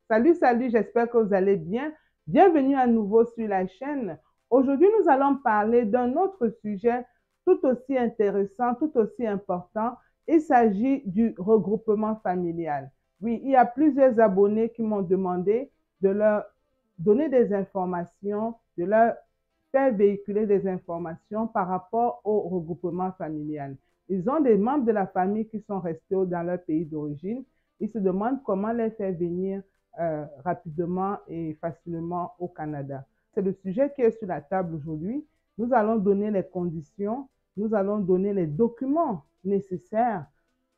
Salut, salut, j'espère que vous allez bien. Bienvenue à nouveau sur la chaîne. Aujourd'hui, nous allons parler d'un autre sujet tout aussi intéressant, tout aussi important. Il s'agit du regroupement familial. Oui, il y a plusieurs abonnés qui m'ont demandé de leur donner des informations, de leur faire véhiculer des informations par rapport au regroupement familial. Ils ont des membres de la famille qui sont restés dans leur pays d'origine. Ils se demandent comment les faire venir rapidement et facilement au Canada. C'est le sujet qui est sur la table aujourd'hui. Nous allons donner les conditions, nous allons donner les documents nécessaires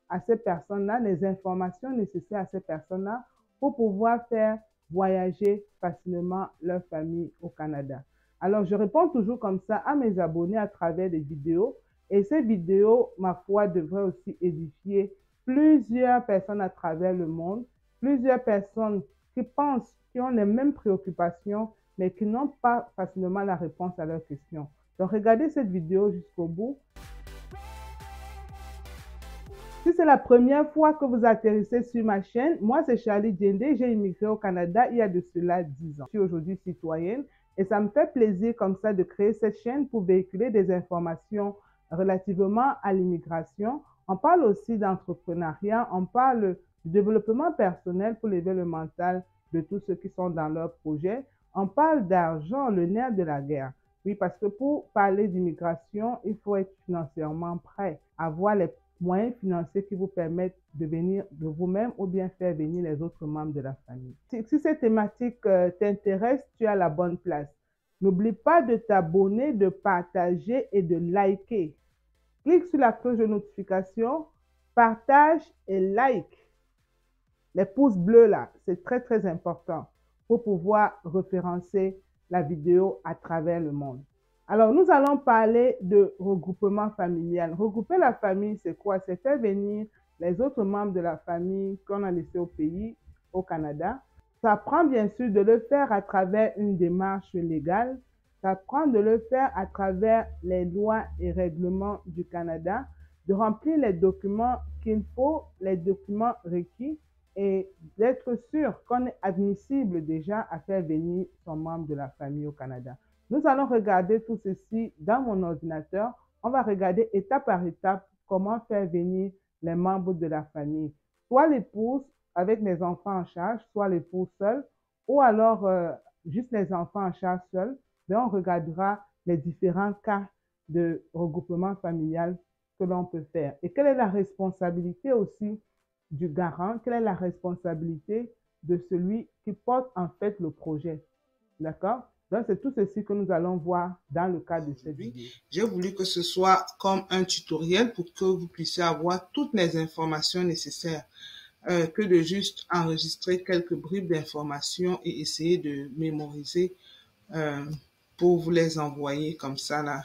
à ces personnes-là, les informations nécessaires à ces personnes-là pour pouvoir faire voyager facilement leur famille au Canada. Alors, je réponds toujours comme ça à mes abonnés à travers des vidéos et ces vidéos, ma foi, devraient aussi édifier plusieurs personnes à travers le monde, plusieurs personnes qui pensent, qui ont les mêmes préoccupations, mais qui n'ont pas facilement la réponse à leurs questions. Donc, regardez cette vidéo jusqu'au bout. Si c'est la première fois que vous atterrissez sur ma chaîne, moi c'est Charlie Djendé, j'ai immigré au Canada il y a de cela 10 ans. Je suis aujourd'hui citoyenne et ça me fait plaisir comme ça de créer cette chaîne pour véhiculer des informations relativement à l'immigration. On parle aussi d'entrepreneuriat, on parle du développement personnel pour l'élever le mental de tous ceux qui sont dans leur projet. On parle d'argent, le nerf de la guerre. Oui, parce que pour parler d'immigration, il faut être financièrement prêt, avoir les moyens financiers qui vous permettent de venir de vous-même ou bien faire venir les autres membres de la famille. Si cette thématique t'intéresse, tu es à la bonne place. N'oublie pas de t'abonner, de partager et de liker. Clique sur la cloche de notification, partage et like. Les pouces bleus là, c'est très important pour pouvoir référencer la vidéo à travers le monde. Alors, nous allons parler de regroupement familial. Regrouper la famille, c'est quoi? C'est faire venir les autres membres de la famille qu'on a laissés au pays, au Canada. Ça prend bien sûr de le faire à travers une démarche légale. Ça prend de le faire à travers les lois et règlements du Canada, de remplir les documents qu'il faut, les documents requis et d'être sûr qu'on est admissible déjà à faire venir son membre de la famille au Canada. Nous allons regarder tout ceci dans mon ordinateur. On va regarder étape par étape comment faire venir les membres de la famille. Soit l'épouse avec les enfants en charge, soit l'épouse seul, ou alors juste les enfants en charge seuls. Mais on regardera les différents cas de regroupement familial que l'on peut faire. Et quelle est la responsabilité aussi du garant? Quelle est la responsabilité de celui qui porte en fait le projet? D'accord? Donc, c'est tout ceci que nous allons voir dans le cadre de cette vidéo. J'ai voulu que ce soit comme un tutoriel pour que vous puissiez avoir toutes les informations nécessaires, que de juste enregistrer quelques bribes d'informations et essayer de mémoriser pour vous les envoyer comme ça là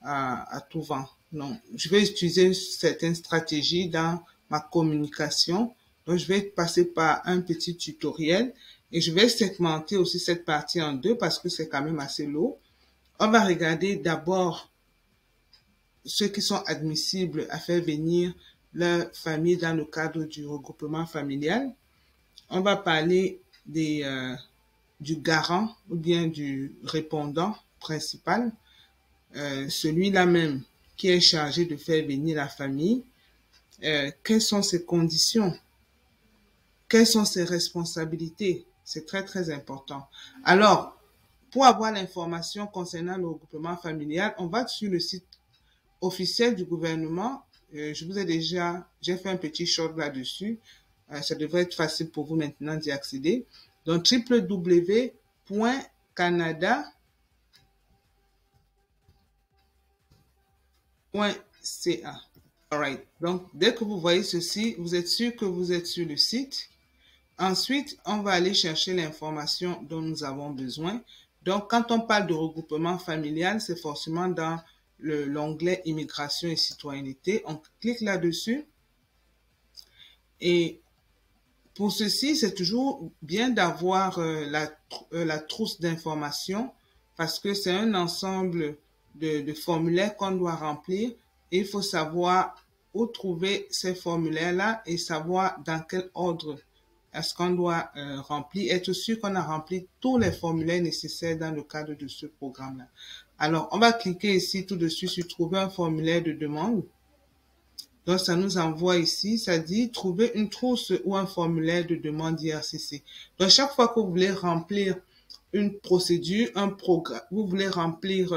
à tout vent. Non, je vais utiliser certaines stratégies dans ma communication. Donc, je vais passer par un petit tutoriel et je vais segmenter aussi cette partie en deux parce que c'est quand même assez lourd. On va regarder d'abord ceux qui sont admissibles à faire venir leur famille dans le cadre du regroupement familial. On va parler du garant ou bien du répondant principal, celui-là même qui est chargé de faire venir la famille. Quelles sont ses conditions? Quelles sont ses responsabilités? C'est très important. Alors, pour avoir l'information concernant le regroupement familial, on va sur le site officiel du gouvernement. Je vous ai j'ai fait un petit short là-dessus. Ça devrait être facile pour vous maintenant d'y accéder. Donc, www.canada.ca. Alright. Donc, dès que vous voyez ceci, vous êtes sûr que vous êtes sur le site. Ensuite, on va aller chercher l'information dont nous avons besoin. Donc, quand on parle de regroupement familial, c'est forcément dans l'onglet Immigration et citoyenneté. On clique là-dessus. Et pour ceci, c'est toujours bien d'avoir la trousse d'informations parce que c'est un ensemble de formulaires qu'on doit remplir. Et il faut savoir où trouver ces formulaires-là et savoir dans quel ordre est-ce qu'on doit remplir, être sûr qu'on a rempli tous les formulaires nécessaires dans le cadre de ce programme-là. Alors, on va cliquer ici tout de suite sur trouver un formulaire de demande. Donc, ça nous envoie ici, ça dit trouver une trousse ou un formulaire de demande IRCC. Donc, chaque fois que vous voulez remplir une procédure, un programme, vous voulez remplir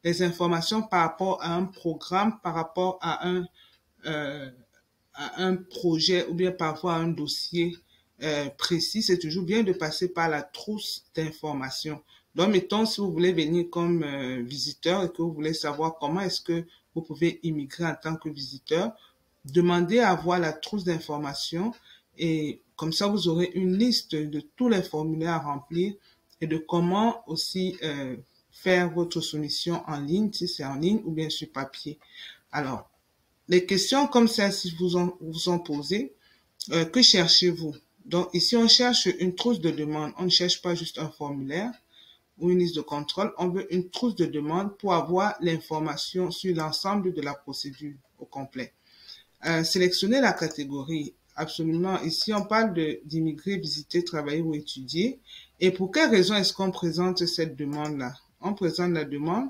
les informations par rapport à un programme, par rapport à un projet ou bien parfois à un dossier précis, c'est toujours bien de passer par la trousse d'informations. Donc, mettons, si vous voulez venir comme visiteur et que vous voulez savoir comment est-ce que vous pouvez immigrer en tant que visiteur, demandez à avoir la trousse d'informations et comme ça, vous aurez une liste de tous les formulaires à remplir et de comment aussi faire votre soumission en ligne, si c'est en ligne ou bien sur papier. Alors, les questions comme celle-ci vous sont posées. Que cherchez-vous? Donc, ici, on cherche une trousse de demande. On ne cherche pas juste un formulaire ou une liste de contrôle. On veut une trousse de demande pour avoir l'information sur l'ensemble de la procédure au complet. Sélectionnez la catégorie. Absolument. Ici, on parle d'immigrés, visiter, travailler ou étudier. Et pour quelle raison est-ce qu'on présente cette demande-là? On présente la demande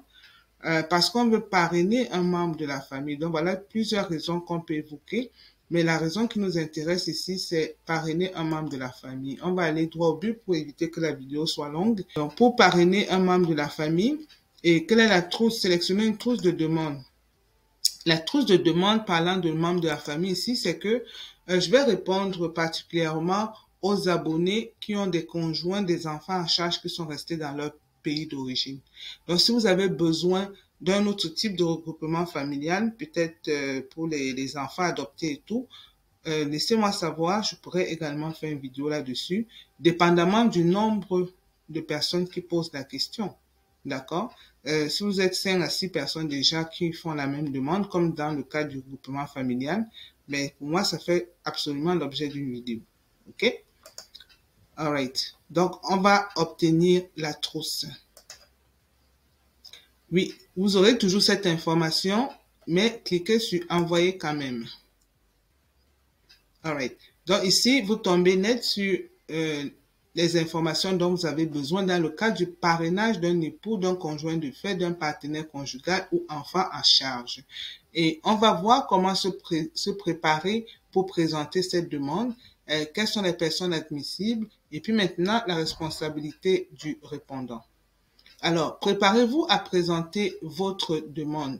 parce qu'on veut parrainer un membre de la famille. Donc, voilà plusieurs raisons qu'on peut évoquer. Mais la raison qui nous intéresse ici, c'est parrainer un membre de la famille. On va aller droit au but pour éviter que la vidéo soit longue. Donc, pour parrainer un membre de la famille, et quelle est la trousse? Sélectionner une trousse de demande. La trousse de demande parlant de membres de la famille ici, c'est que je vais répondre particulièrement aux abonnés qui ont des conjoints, des enfants à charge qui sont restés dans leur pays d'origine. Donc, si vous avez besoin d'un autre type de regroupement familial, peut-être pour les enfants adoptés et tout, laissez-moi savoir, je pourrais également faire une vidéo là-dessus, dépendamment du nombre de personnes qui posent la question. D'accord? Si vous êtes 5 à 6 personnes déjà qui font la même demande, comme dans le cas du regroupement familial, mais pour moi, ça fait absolument l'objet d'une vidéo. OK? Alright. Donc, on va obtenir la trousse. Oui, vous aurez toujours cette information, mais cliquez sur envoyer quand même. Alright. Donc, ici, vous tombez net sur les informations dont vous avez besoin dans le cas du parrainage d'un époux, d'un conjoint de fait, d'un partenaire conjugal ou enfant à charge. Et on va voir comment se préparer pour présenter cette demande, quelles sont les personnes admissibles et puis maintenant la responsabilité du répondant. Alors, préparez-vous à présenter votre demande.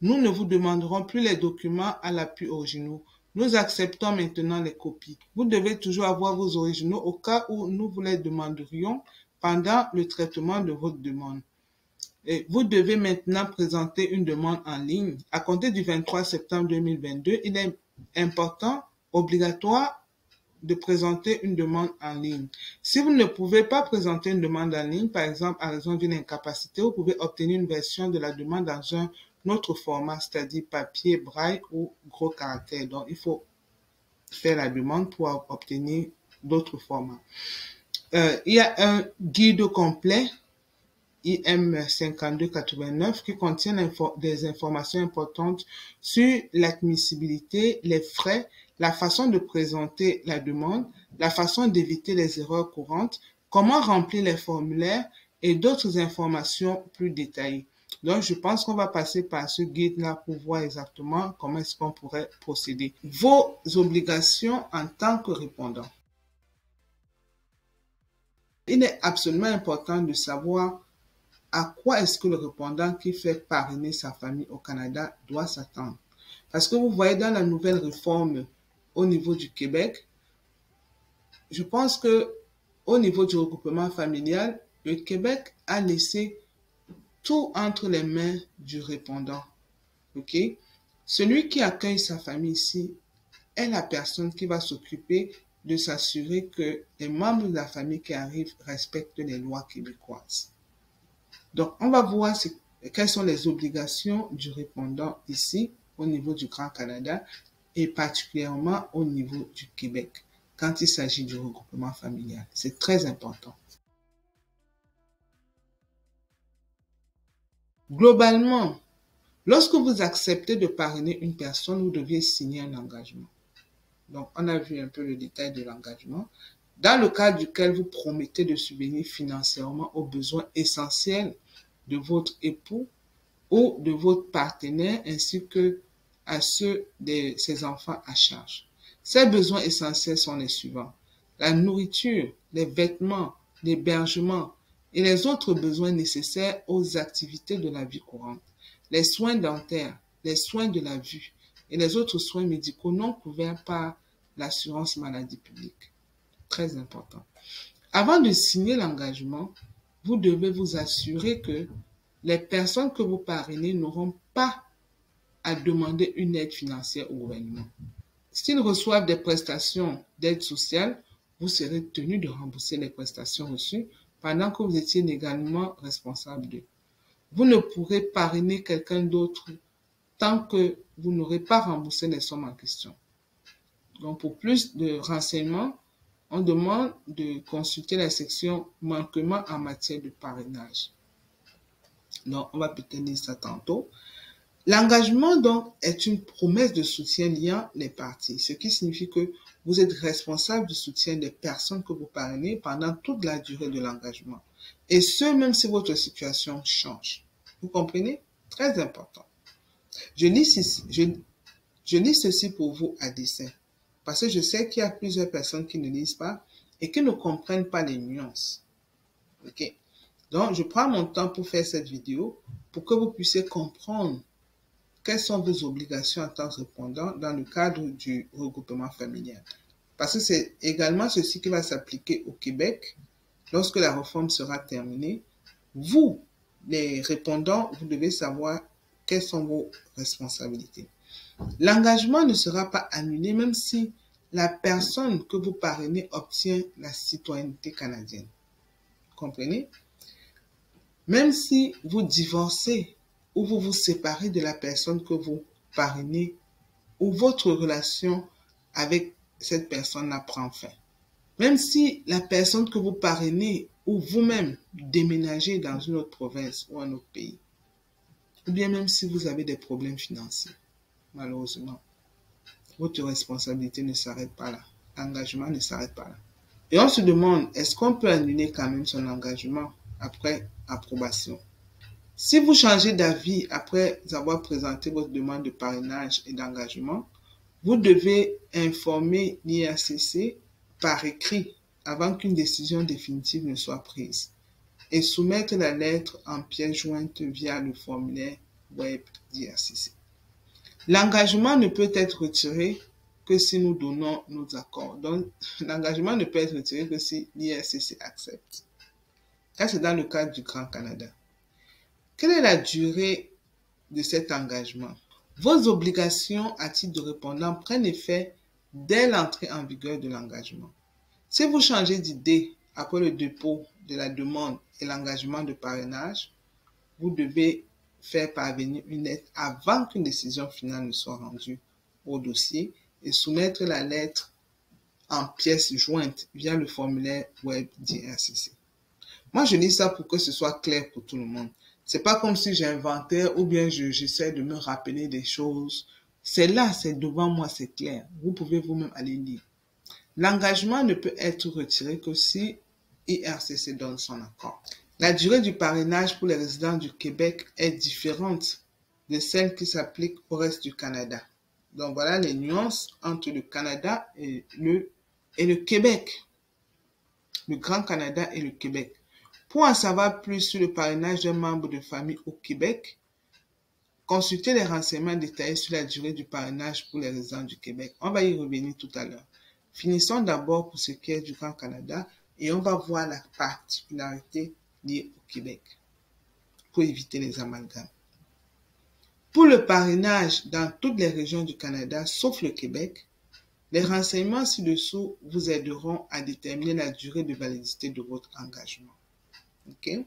Nous ne vous demanderons plus les documents à l'appui originaux. Nous acceptons maintenant les copies. Vous devez toujours avoir vos originaux au cas où nous vous les demanderions pendant le traitement de votre demande. Et vous devez maintenant présenter une demande en ligne. À compter du 23 septembre 2022, il est important, obligatoire, de présenter une demande en ligne. Si vous ne pouvez pas présenter une demande en ligne, par exemple à raison d'une incapacité, vous pouvez obtenir une version de la demande dans un autre format, c'est-à-dire papier, braille ou gros caractères. Donc, il faut faire la demande pour obtenir d'autres formats. Il y a un guide complet IM 5289 qui contient des informations importantes sur l'admissibilité, les frais, la façon de présenter la demande, la façon d'éviter les erreurs courantes, comment remplir les formulaires et d'autres informations plus détaillées. Donc, je pense qu'on va passer par ce guide-là pour voir exactement comment est-ce qu'on pourrait procéder. Vos obligations en tant que répondant. Il est absolument important de savoir à quoi est-ce que le répondant qui fait parrainer sa famille au Canada doit s'attendre. Parce que vous voyez dans la nouvelle réforme au niveau du Québec, je pense que au niveau du regroupement familial, le Québec a laissé tout entre les mains du répondant. OK? Celui qui accueille sa famille ici est la personne qui va s'occuper de s'assurer que les membres de la famille qui arrivent respectent les lois québécoises. Donc, on va voir quelles sont les obligations du répondant ici au niveau du Grand Canada et particulièrement au niveau du Québec quand il s'agit du regroupement familial. C'est très important. Globalement, lorsque vous acceptez de parrainer une personne, vous devez signer un engagement. Donc, on a vu un peu le détail de l'engagement, dans le cadre duquel vous promettez de subvenir financièrement aux besoins essentiels de votre époux ou de votre partenaire ainsi que à ceux de ses enfants à charge. Ces besoins essentiels sont les suivants: la nourriture, les vêtements, l'hébergement et les autres besoins nécessaires aux activités de la vie courante, les soins dentaires, les soins de la vue et les autres soins médicaux non couverts par l'assurance maladie publique. Très important. Avant de signer l'engagement, vous devez vous assurer que les personnes que vous parrainez n'auront pas à demander une aide financière au gouvernement. S'ils reçoivent des prestations d'aide sociale, vous serez tenu de rembourser les prestations reçues pendant que vous étiez légalement responsable d'eux. Vous ne pourrez parrainer quelqu'un d'autre tant que vous n'aurez pas remboursé les sommes en question. Donc, pour plus de renseignements, on demande de consulter la section manquement en matière de parrainage. Donc, on va peut-être lire ça tantôt. L'engagement, donc, est une promesse de soutien liant les parties, ce qui signifie que vous êtes responsable du soutien des personnes que vous parrainez pendant toute la durée de l'engagement. Et ce, même si votre situation change. Vous comprenez? Très important. Je lis ceci pour vous à dessein, parce que je sais qu'il y a plusieurs personnes qui ne lisent pas et qui ne comprennent pas les nuances. Ok? Donc, je prends mon temps pour faire cette vidéo pour que vous puissiez comprendre quelles sont vos obligations en tant que répondant dans le cadre du regroupement familial. Parce que c'est également ceci qui va s'appliquer au Québec lorsque la réforme sera terminée. Vous, les répondants, vous devez savoir quelles sont vos responsabilités. L'engagement ne sera pas annulé même si la personne que vous parrainez obtient la citoyenneté canadienne. Comprenez? Même si vous divorcez ou vous vous séparez de la personne que vous parrainez ou votre relation avec cette personne prend fin. Même si la personne que vous parrainez ou vous-même déménagez dans une autre province ou un autre pays, ou bien même si vous avez des problèmes financiers, malheureusement, votre responsabilité ne s'arrête pas là. L'engagement ne s'arrête pas là. Et on se demande, est-ce qu'on peut annuler quand même son engagement après approbation? Si vous changez d'avis après avoir présenté votre demande de parrainage et d'engagement, vous devez informer l'IRCC par écrit avant qu'une décision définitive ne soit prise et soumettre la lettre en pièce jointe via le formulaire web d'IRCC. L'engagement ne peut être retiré que si nous donnons nos accords. Donc, l'engagement ne peut être retiré que si l'IRCC accepte. Ça, c'est dans le cadre du Grand Canada. Quelle est la durée de cet engagement? Vos obligations à titre de répondant prennent effet dès l'entrée en vigueur de l'engagement. Si vous changez d'idée après le dépôt de la demande et l'engagement de parrainage, vous devez faire parvenir une lettre avant qu'une décision finale ne soit rendue au dossier et soumettre la lettre en pièce jointe via le formulaire web d'IRCC. Moi, je lis ça pour que ce soit clair pour tout le monde. C'est pas comme si j'inventais ou bien j'essaie de me rappeler des choses. C'est là, c'est devant moi, c'est clair. Vous pouvez vous-même aller lire. L'engagement ne peut être retiré que si IRCC donne son accord. La durée du parrainage pour les résidents du Québec est différente de celle qui s'applique au reste du Canada. Donc voilà les nuances entre le Canada et le Québec. Le Grand Canada et le Québec. Pour en savoir plus sur le parrainage d'un membre de famille au Québec, consultez les renseignements détaillés sur la durée du parrainage pour les résidents du Québec. On va y revenir tout à l'heure. Finissons d'abord pour ce qui est du Grand Canada et on va voir la particularité liée au Québec pour éviter les amalgames. Pour le parrainage dans toutes les régions du Canada, sauf le Québec, les renseignements ci-dessous vous aideront à déterminer la durée de validité de votre engagement. Okay?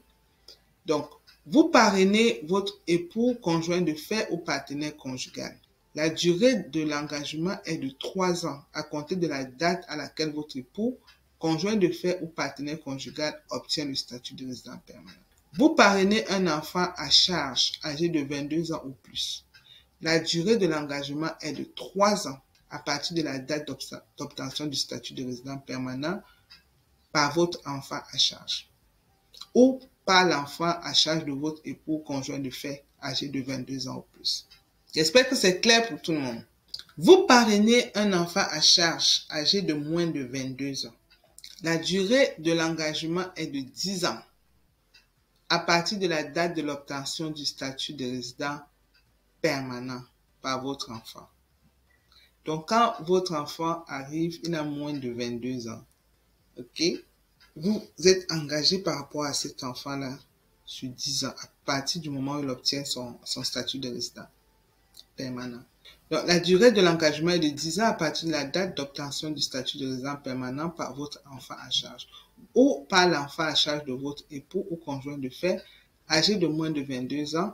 Donc, vous parrainez votre époux, conjoint de fait ou partenaire conjugal. La durée de l'engagement est de 3 ans à compter de la date à laquelle votre époux, conjoint de fait ou partenaire conjugal obtient le statut de résident permanent. Vous parrainez un enfant à charge âgé de 22 ans ou plus. La durée de l'engagement est de 3 ans à partir de la date d'obtention du statut de résident permanent par votre enfant à charge ou par l'enfant à charge de votre époux ou conjoint de fait âgé de 22 ans ou plus. J'espère que c'est clair pour tout le monde. Vous parrainez un enfant à charge âgé de moins de 22 ans. La durée de l'engagement est de 10 ans à partir de la date de l'obtention du statut de résident permanent par votre enfant. Donc, quand votre enfant arrive, il a moins de 22 ans, ok? Vous êtes engagé par rapport à cet enfant-là sur 10 ans à partir du moment où il obtient son statut de résident permanent. Donc, la durée de l'engagement est de 10 ans à partir de la date d'obtention du statut de résident permanent par votre enfant à charge ou par l'enfant à charge de votre époux ou conjoint de fait âgé de moins de 22 ans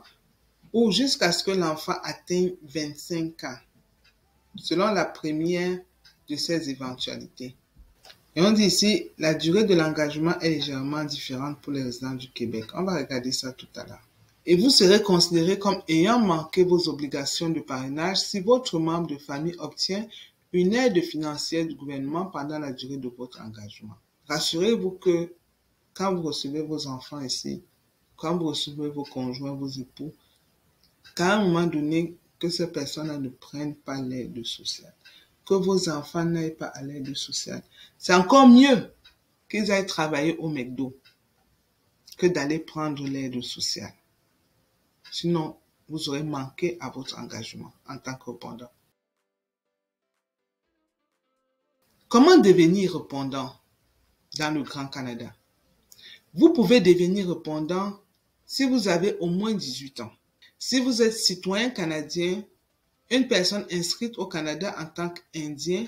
ou jusqu'à ce que l'enfant atteigne 25 ans, selon la première de ces éventualités. Et on dit ici, la durée de l'engagement est légèrement différente pour les résidents du Québec. On va regarder ça tout à l'heure. Et vous serez considéré comme ayant manqué vos obligations de parrainage si votre membre de famille obtient une aide financière du gouvernement pendant la durée de votre engagement. Rassurez-vous que quand vous recevez vos enfants ici, quand vous recevez vos conjoints, vos époux, qu'à un moment donné, que ces personnes ne prennent pas l'aide sociale, que vos enfants n'aillent pas à l'aide sociale. C'est encore mieux qu'ils aillent travailler au McDo que d'aller prendre l'aide sociale. Sinon, vous aurez manqué à votre engagement en tant que répondant. Comment devenir répondant dans le Grand Canada? Vous pouvez devenir répondant si vous avez au moins 18 ans. Si vous êtes citoyen canadien, une personne inscrite au Canada en tant qu'Indien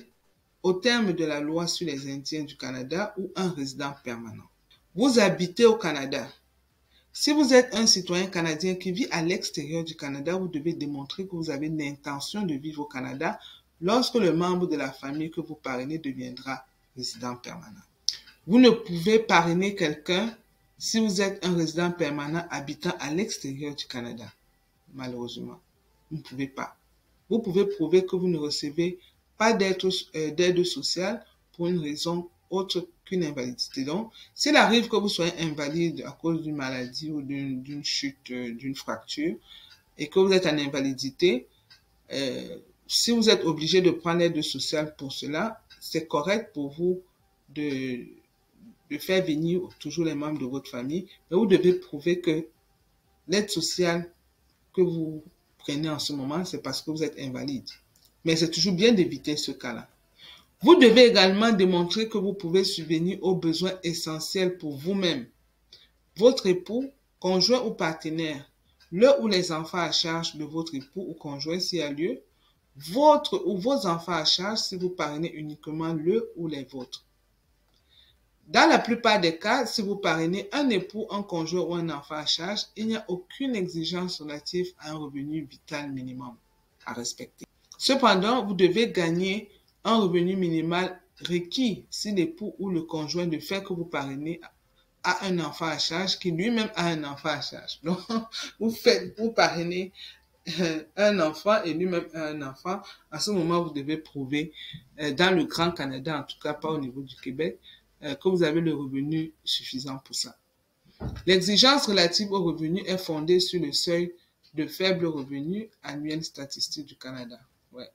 au terme de la loi sur les Indiens du Canada ou un résident permanent. Vous habitez au Canada. Si vous êtes un citoyen canadien qui vit à l'extérieur du Canada, vous devez démontrer que vous avez l'intention de vivre au Canada lorsque le membre de la famille que vous parrainez deviendra résident permanent. Vous ne pouvez parrainer quelqu'un si vous êtes un résident permanent habitant à l'extérieur du Canada. Malheureusement, vous ne pouvez pas. Vous pouvez prouver que vous ne recevez pas d'aide sociale pour une raison autre qu'une invalidité. Donc, s'il arrive que vous soyez invalide à cause d'une maladie ou d'une chute, d'une fracture, et que vous êtes en invalidité, si vous êtes obligé de prendre l'aide sociale pour cela, c'est correct pour vous de faire venir toujours les membres de votre famille, mais vous devez prouver que l'aide sociale que vous prenez en ce moment, c'est parce que vous êtes invalide. Mais c'est toujours bien d'éviter ce cas-là. Vous devez également démontrer que vous pouvez subvenir aux besoins essentiels pour vous-même, votre époux, conjoint ou partenaire, le ou les enfants à charge de votre époux ou conjoint s'il y a lieu, votre ou vos enfants à charge si vous parrainez uniquement le ou les vôtres. Dans la plupart des cas, si vous parrainez un époux, un conjoint ou un enfant à charge, il n'y a aucune exigence relative à un revenu vital minimum à respecter. Cependant, vous devez gagner un revenu minimal requis si l'époux ou le conjoint de fait que vous parrainez a un enfant à charge qui lui-même a un enfant à charge. Donc, vous parrainez un enfant et lui-même a un enfant. À ce moment, vous devez prouver, dans le Grand Canada, en tout cas pas au niveau du Québec, que vous avez le revenu suffisant pour ça. L'exigence relative au revenu est fondée sur le seuil de faible revenu annuel statistique du Canada. Ouais,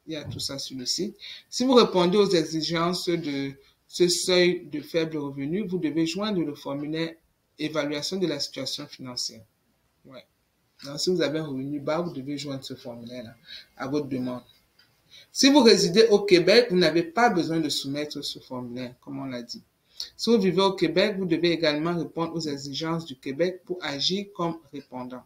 il y a tout ça sur le site. Si vous répondez aux exigences de ce seuil de faible revenu, vous devez joindre le formulaire évaluation de la situation financière. Ouais. Donc, si vous avez un revenu bas, vous devez joindre ce formulaire-là à votre demande. Si vous résidez au Québec, vous n'avez pas besoin de soumettre ce formulaire, comme on l'a dit. Si vous vivez au Québec, vous devez également répondre aux exigences du Québec pour agir comme répondant.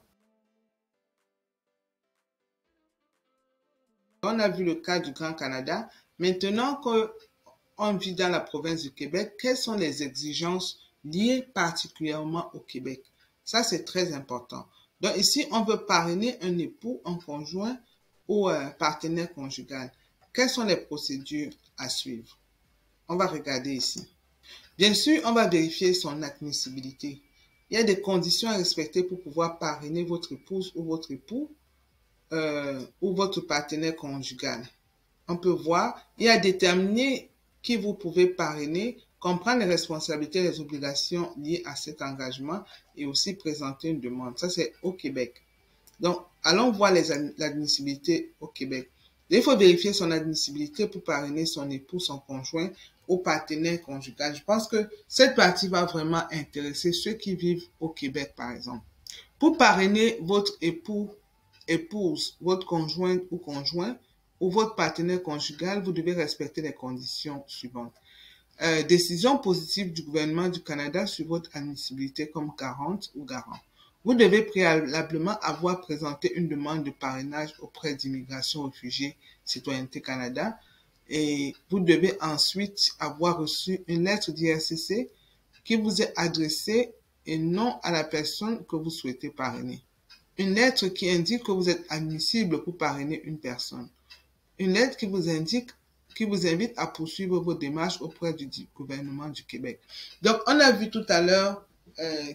On a vu le cas du Grand Canada. Maintenant qu'on vit dans la province du Québec, quelles sont les exigences liées particulièrement au Québec? Ça, c'est très important. Donc ici, on veut parrainer un époux, un conjoint ou un partenaire conjugal. Quelles sont les procédures à suivre? On va regarder ici. Bien sûr, on va vérifier son admissibilité. Il y a des conditions à respecter pour pouvoir parrainer votre épouse ou votre époux ou votre partenaire conjugal. on peut voir, il y a déterminer qui vous pouvez parrainer, comprendre les responsabilités et les obligations liées à cet engagement et aussi présenter une demande. Ça, c'est au Québec. Donc, allons voir l'admissibilité au Québec. Il faut vérifier son admissibilité pour parrainer son époux, son conjoint ou partenaire conjugal. Je pense que cette partie va vraiment intéresser ceux qui vivent au Québec, par exemple. Pour parrainer votre époux, épouse, votre conjointe ou votre partenaire conjugal, vous devez respecter les conditions suivantes. Décision positive du gouvernement du Canada sur votre admissibilité comme garante ou garant. Vous devez préalablement avoir présenté une demande de parrainage auprès d'Immigration Réfugiés Citoyenneté Canada et vous devez ensuite avoir reçu une lettre d'IRCC qui vous est adressée et non à la personne que vous souhaitez parrainer. Une lettre qui indique que vous êtes admissible pour parrainer une personne. Une lettre qui vous invite à poursuivre vos démarches auprès du gouvernement du Québec. Donc, on a vu tout à l'heure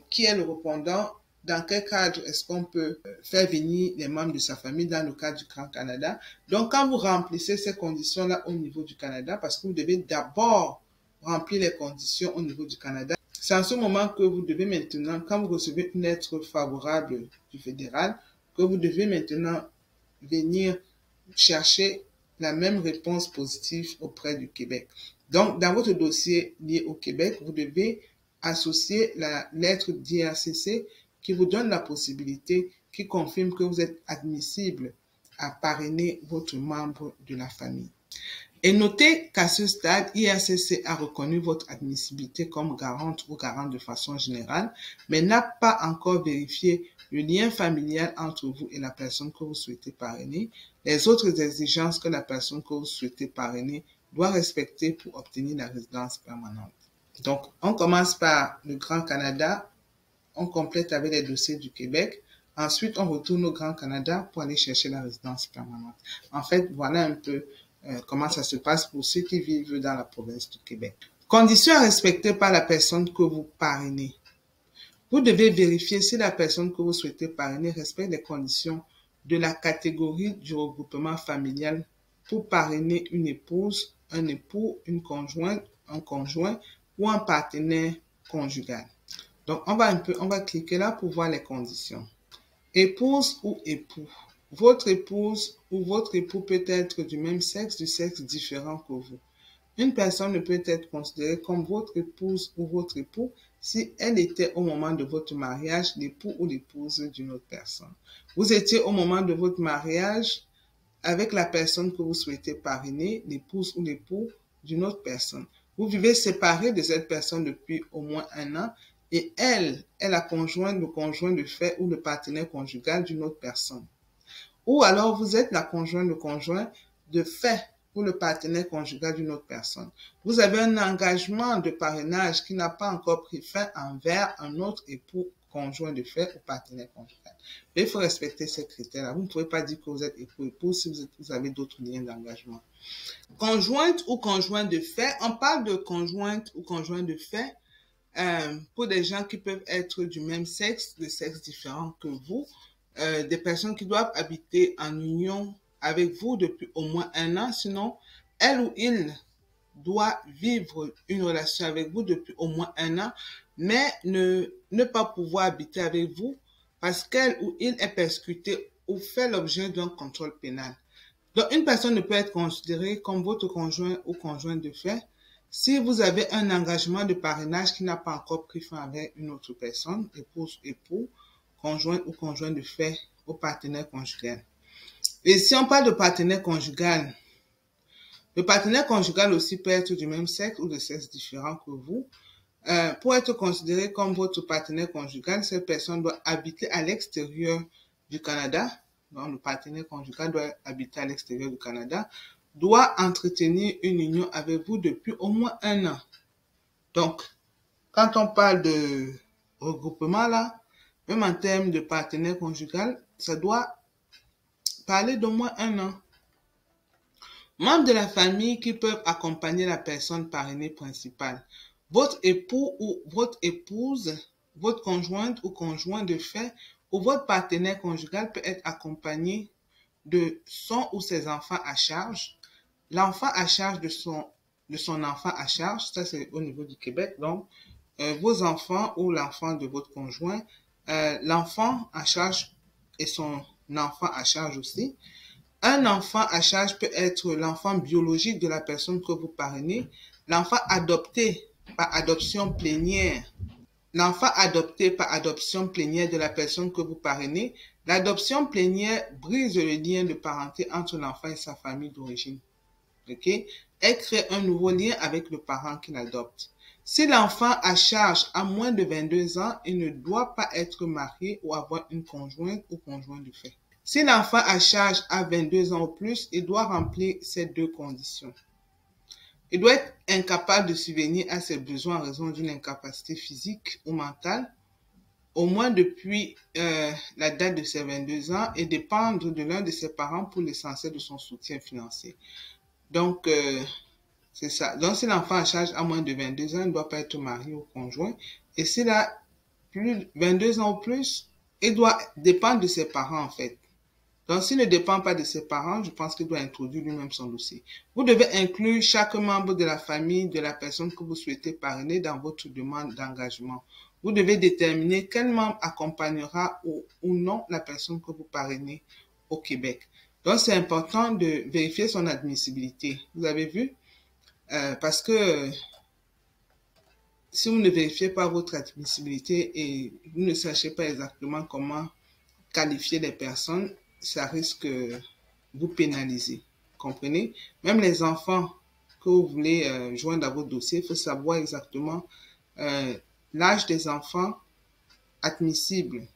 qui est le répondant, dans quel cadre est-ce qu'on peut faire venir les membres de sa famille dans le cadre du Grand Canada. Donc, quand vous remplissez ces conditions-là au niveau du Canada, parce que vous devez d'abord remplir les conditions au niveau du Canada, c'est en ce moment que vous devez maintenant, quand vous recevez une lettre favorable du fédéral, que vous devez maintenant venir chercher la même réponse positive auprès du Québec. Donc, dans votre dossier lié au Québec, vous devez associer la lettre d'IRCC qui vous donne la possibilité, qui confirme que vous êtes admissible à parrainer votre membre de la famille. Et notez qu'à ce stade, IRCC a reconnu votre admissibilité comme garante ou garant de façon générale, mais n'a pas encore vérifié le lien familial entre vous et la personne que vous souhaitez parrainer, les autres exigences que la personne que vous souhaitez parrainer doit respecter pour obtenir la résidence permanente. Donc, on commence par le Grand Canada, on complète avec les dossiers du Québec, ensuite on retourne au Grand Canada pour aller chercher la résidence permanente. En fait, voilà un peu comment ça se passe pour ceux qui vivent dans la province du Québec. Conditions à respecter par la personne que vous parrainez. Vous devez vérifier si la personne que vous souhaitez parrainer respecte les conditions de la catégorie du regroupement familial pour parrainer une épouse, un époux, une conjointe, un conjoint ou un partenaire conjugal. Donc, on va cliquer là pour voir les conditions. Épouse ou époux. Votre épouse ou votre époux peut être du même sexe, du sexe différent que vous. Une personne ne peut être considérée comme votre épouse ou votre époux si elle était au moment de votre mariage l'époux ou l'épouse d'une autre personne. Vous étiez au moment de votre mariage avec la personne que vous souhaitez parrainer, l'épouse ou l'époux d'une autre personne. Vous vivez séparé de cette personne depuis au moins 1 an et elle est la conjointe, le conjoint de fait ou le partenaire conjugal d'une autre personne. Ou alors vous êtes la conjointe, le conjoint de fait ou le partenaire conjugal d'une autre personne. Vous avez un engagement de parrainage qui n'a pas encore pris fin envers un autre époux, conjoint de fait ou partenaire conjugal. Mais il faut respecter ces critères-là. Vous ne pouvez pas dire que vous êtes époux-épouse si vous avez d'autres liens d'engagement. Conjointe ou conjoint de fait. On parle de conjointe ou conjoint de fait pour des gens qui peuvent être du même sexe, de sexe différent que vous, des personnes qui doivent habiter en union avec vous depuis au moins 1 an, sinon elle ou il doit vivre une relation avec vous depuis au moins 1 an, mais ne pas pouvoir habiter avec vous parce qu'elle ou il est persécuté ou fait l'objet d'un contrôle pénal. Donc, une personne ne peut être considérée comme votre conjoint ou conjointe de fait si vous avez un engagement de parrainage qui n'a pas encore pris fin avec une autre personne, épouse, époux, conjoint ou conjoint de fait ou partenaire conjugal. Et si on parle de partenaire conjugal, le partenaire conjugal aussi peut être du même sexe ou de sexe différent que vous. Pour être considéré comme votre partenaire conjugal, cette personne doit habiter à l'extérieur du Canada. Donc, le partenaire conjugal doit habiter à l'extérieur du Canada, doit entretenir une union avec vous depuis au moins 1 an. Donc, quand on parle de regroupement là, même en termes de partenaire conjugal, ça doit parler d'au moins 1 an. Membres de la famille qui peuvent accompagner la personne parrainée principale. Votre époux ou votre épouse, votre conjointe ou conjoint de fait ou votre partenaire conjugal peut être accompagné de son ou ses enfants à charge. l'enfant à charge de son enfant à charge, ça c'est au niveau du Québec, donc vos enfants ou l'enfant de votre conjoint, l'enfant à charge et son enfant à charge aussi. Un enfant à charge peut être l'enfant biologique de la personne que vous parrainez, l'enfant adopté par adoption plénière, l'enfant adopté par adoption plénière de la personne que vous parrainez. L'adoption plénière brise le lien de parenté entre l'enfant et sa famille d'origine. Okay? Elle crée un nouveau lien avec le parent qui l'adopte. Si l'enfant à charge a moins de 22 ans, il ne doit pas être marié ou avoir une conjointe ou conjoint de fait. Si l'enfant à charge a 22 ans ou plus, il doit remplir ces deux conditions. Il doit être incapable de subvenir à ses besoins en raison d'une incapacité physique ou mentale, au moins depuis la date de ses 22 ans, et dépendre de l'un de ses parents pour l'essentiel de son soutien financier. Donc, c'est ça. Donc, si l'enfant à charge a moins de 22 ans, il ne doit pas être marié ou conjoint. Et s'il a plus de 22 ans ou plus, il doit dépendre de ses parents, en fait. Donc, s'il ne dépend pas de ses parents, je pense qu'il doit introduire lui-même son dossier. Vous devez inclure chaque membre de la famille de la personne que vous souhaitez parrainer dans votre demande d'engagement. Vous devez déterminer quel membre accompagnera ou non la personne que vous parrainez au Québec. Donc, c'est important de vérifier son admissibilité. Vous avez vu? Parce que si vous ne vérifiez pas votre admissibilité et vous ne sachez pas exactement comment qualifier les personnes, ça risque de vous pénaliser. Comprenez? Même les enfants que vous voulez joindre à votre dossier, il faut savoir exactement l'âge des enfants admissibles.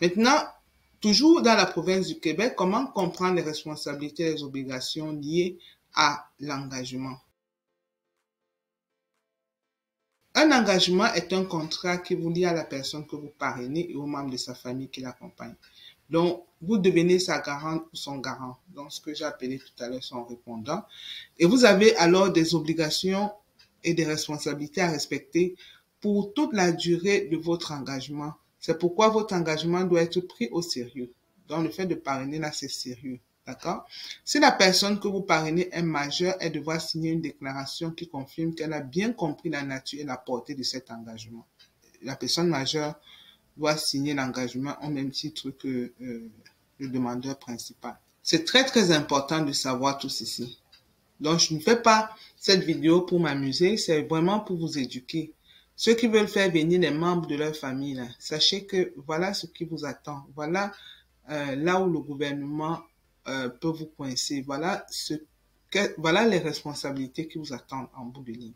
Maintenant, toujours dans la province du Québec, comment comprendre les responsabilités et les obligations liées à l'engagement? Un engagement est un contrat qui vous lie à la personne que vous parrainez et aux membres de sa famille qui l'accompagnent. Donc, vous devenez sa garante ou son garant, donc ce que j'ai appelé tout à l'heure son répondant. Et vous avez alors des obligations et des responsabilités à respecter pour toute la durée de votre engagement. C'est pourquoi votre engagement doit être pris au sérieux. Donc, le fait de parrainer là, c'est sérieux. D'accord? Si la personne que vous parrainez est majeure, elle devra signer une déclaration qui confirme qu'elle a bien compris la nature et la portée de cet engagement. La personne majeure doit signer l'engagement au même titre que le demandeur principal. C'est très très important de savoir tout ceci. Donc, je ne fais pas cette vidéo pour m'amuser, c'est vraiment pour vous éduquer. Ceux qui veulent faire venir les membres de leur famille, là, sachez que voilà ce qui vous attend. Voilà là où le gouvernement peut vous coincer. Voilà les responsabilités qui vous attendent en bout de ligne.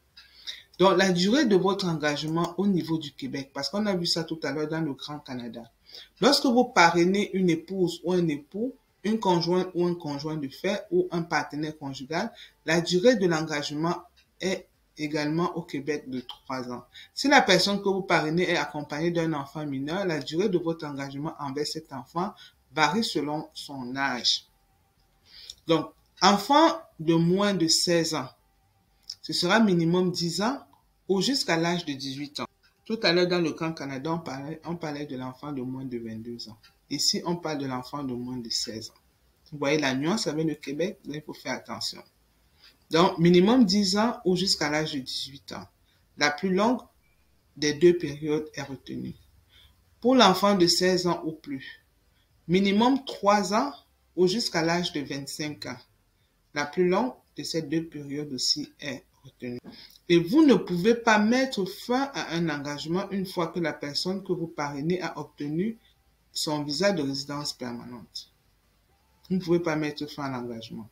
Donc, la durée de votre engagement au niveau du Québec, parce qu'on a vu ça tout à l'heure dans le Grand Canada. Lorsque vous parrainez une épouse ou un époux, une conjointe ou un conjoint de fait ou un partenaire conjugal, la durée de l'engagement est également au Québec de 3 ans. Si la personne que vous parrainez est accompagnée d'un enfant mineur, la durée de votre engagement envers cet enfant varie selon son âge. Donc, enfant de moins de 16 ans, ce sera minimum 10 ans ou jusqu'à l'âge de 18 ans. Tout à l'heure, dans le Grand Canada, on parlait de l'enfant de moins de 22 ans. Ici, on parle de l'enfant de moins de 16 ans. Vous voyez la nuance avec le Québec, là, il faut faire attention. Donc, minimum 10 ans ou jusqu'à l'âge de 18 ans. La plus longue des deux périodes est retenue. Pour l'enfant de 16 ans ou plus, minimum 3 ans ou jusqu'à l'âge de 25 ans. La plus longue de ces deux périodes aussi est retenue. Et vous ne pouvez pas mettre fin à un engagement une fois que la personne que vous parrainez a obtenu son visa de résidence permanente. Vous ne pouvez pas mettre fin à l'engagement.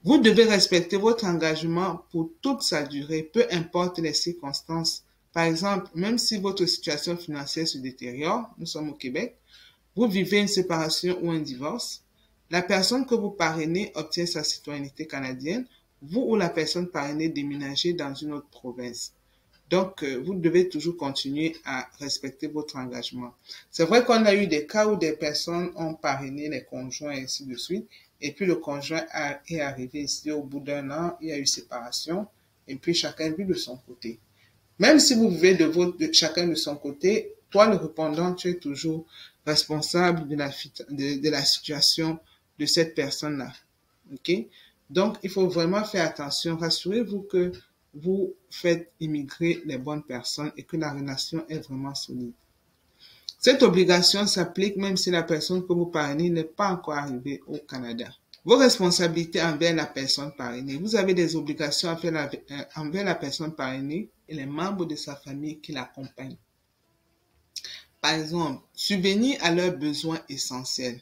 Vous devez respecter votre engagement pour toute sa durée, peu importe les circonstances. Par exemple, même si votre situation financière se détériore, nous sommes au Québec, vous vivez une séparation ou un divorce, la personne que vous parrainez obtient sa citoyenneté canadienne, vous ou la personne parrainée déménagez dans une autre province. Donc, vous devez toujours continuer à respecter votre engagement. C'est vrai qu'on a eu des cas où des personnes ont parrainé les conjoints et ainsi de suite, et puis le conjoint est arrivé ici au bout d'un an, il y a eu séparation, et puis chacun vit de son côté. Même si vous vivez de chacun de son côté, toi, le répondant, tu es toujours responsable de la situation de cette personne-là. OK? Donc, il faut vraiment faire attention. Rassurez-vous que vous faites immigrer les bonnes personnes et que la relation est vraiment solide. Cette obligation s'applique même si la personne que vous parrainez n'est pas encore arrivée au Canada. Vos responsabilités envers la personne parrainée. Vous avez des obligations envers la personne parrainée et les membres de sa famille qui l'accompagnent. Par exemple, subvenir à leurs besoins essentiels.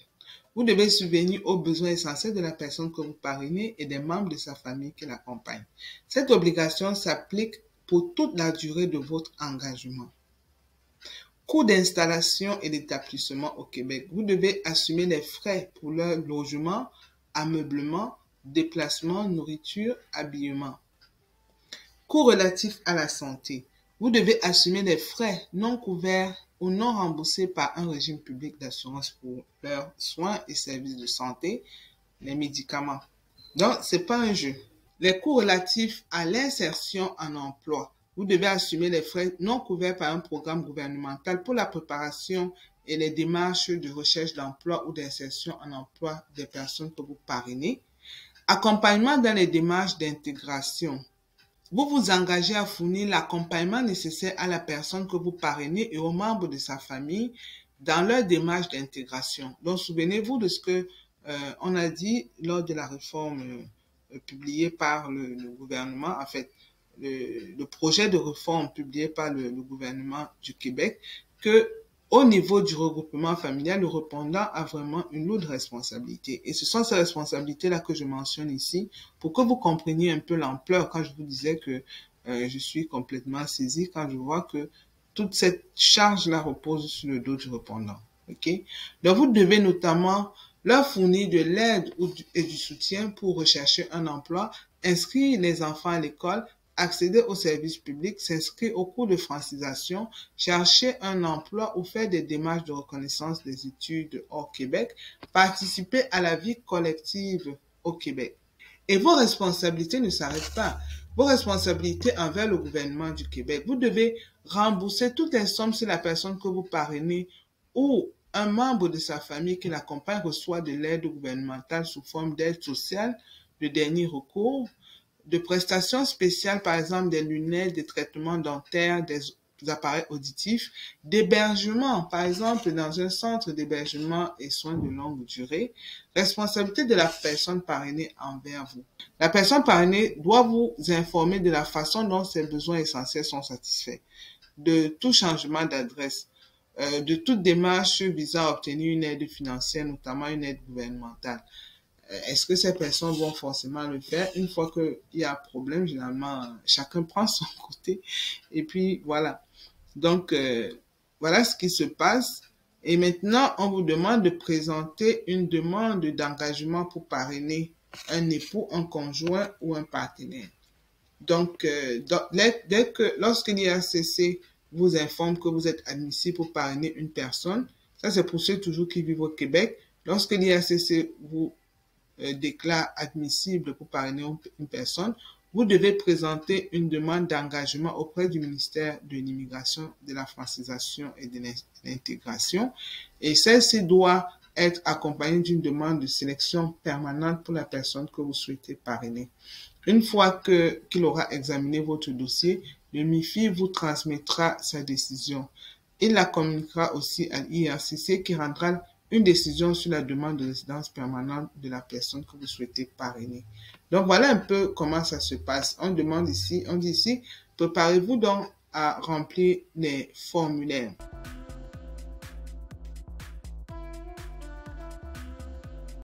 Vous devez subvenir aux besoins essentiels de la personne que vous parrainez et des membres de sa famille qui l'accompagnent. Cette obligation s'applique pour toute la durée de votre engagement. Coût d'installation et d'établissement au Québec. Vous devez assumer les frais pour leur logement, ameublement, déplacement, nourriture, habillement. Coût relatif à la santé. Vous devez assumer les frais non couverts ou non remboursés par un régime public d'assurance pour leurs soins et services de santé, les médicaments. Donc, c'est pas un jeu. Les coûts relatifs à l'insertion en emploi. Vous devez assumer les frais non couverts par un programme gouvernemental pour la préparation et les démarches de recherche d'emploi ou d'insertion en emploi des personnes que vous parrainez. Accompagnement dans les démarches d'intégration. Vous vous engagez à fournir l'accompagnement nécessaire à la personne que vous parrainez et aux membres de sa famille dans leur démarche d'intégration. Donc, souvenez-vous de ce que on a dit lors de la réforme publiée par le gouvernement, en fait, le projet de réforme publié par le gouvernement du Québec, que au niveau du regroupement familial, le répondant a vraiment une lourde responsabilité. Et ce sont ces responsabilités-là que je mentionne ici pour que vous compreniez un peu l'ampleur quand je vous disais que je suis complètement saisie quand je vois que toute cette charge-là repose sur le dos du répondant. Okay? Donc, vous devez notamment leur fournir de l'aide et du soutien pour rechercher un emploi, inscrire les enfants à l'école, accéder aux services publics, s'inscrire au cours de francisation, chercher un emploi ou faire des démarches de reconnaissance des études hors Québec, participer à la vie collective au Québec. Et vos responsabilités ne s'arrêtent pas. Vos responsabilités envers le gouvernement du Québec. Vous devez rembourser toutes les sommes si la personne que vous parrainez ou un membre de sa famille qui l'accompagne reçoit de l'aide gouvernementale sous forme d'aide sociale de dernier recours, de prestations spéciales, par exemple des lunettes, des traitements dentaires, des appareils auditifs, d'hébergement, par exemple dans un centre d'hébergement et soins de longue durée, responsabilité de la personne parrainée envers vous. La personne parrainée doit vous informer de la façon dont ses besoins essentiels sont satisfaits, de tout changement d'adresse, de toute démarche visant à obtenir une aide financière, notamment une aide gouvernementale. Est-ce que ces personnes vont forcément le faire? Une fois qu'il y a un problème, généralement, chacun prend son côté. Et puis, voilà. Donc, voilà ce qui se passe. Et maintenant, on vous demande de présenter une demande d'engagement pour parrainer un époux, un conjoint ou un partenaire. Donc, lorsque l'IRCC vous informe que vous êtes admissible pour parrainer une personne, ça c'est pour ceux toujours qui vivent au Québec. Lorsque l'IRCC vous déclare admissible pour parrainer une personne, vous devez présenter une demande d'engagement auprès du ministère de l'Immigration, de la francisation et de l'intégration. Et celle-ci doit être accompagnée d'une demande de sélection permanente pour la personne que vous souhaitez parrainer. Une fois qu'il aura examiné votre dossier, le MIFI vous transmettra sa décision. Il la communiquera aussi à l'IRCC qui rendra une décision sur la demande de résidence permanente de la personne que vous souhaitez parrainer. Donc, voilà un peu comment ça se passe. On dit ici, préparez-vous donc à remplir les formulaires.